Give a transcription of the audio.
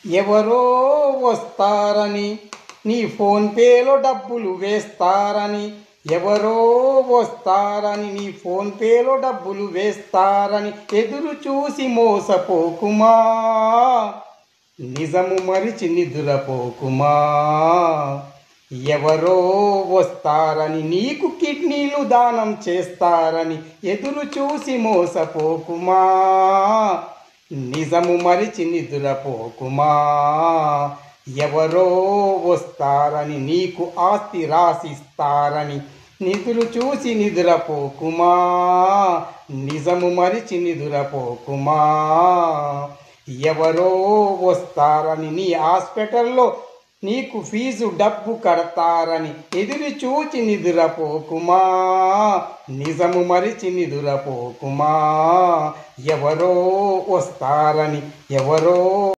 ఎవరో వస్తారని నీ ఫోన్ పేలో డబ్బులు వేస్తారని, ఎవరో వస్తారని నీ ఫోన్ పేలో డబ్బులు వేస్తారని ఎదురు చూసి మోసపోకుమా, నిజము మరిచి నిదురపోకుమా. ఎవరో వస్తారని నీకు కిడ్నీలు దానం చేస్తారని ఎదురు చూసి మోసపోకుమా, నిజము మరిచి నిదురపోకుమా. ఎవరో వస్తారని నీకు ఆస్తి రాసిస్తారని నిదురు చూసి నిదురపోకుమా, నిజము మరిచి నిదురపోకుమా. ఎవరో వస్తారని నీ హాస్పిటల్లో నీకు ఫీజు డబ్బు కడతారని ఎదురు చూచి నిదురపోకుమా, నిజము మరిచి నిదురపోకుమా. ఎవరో వస్తారని ఎవరో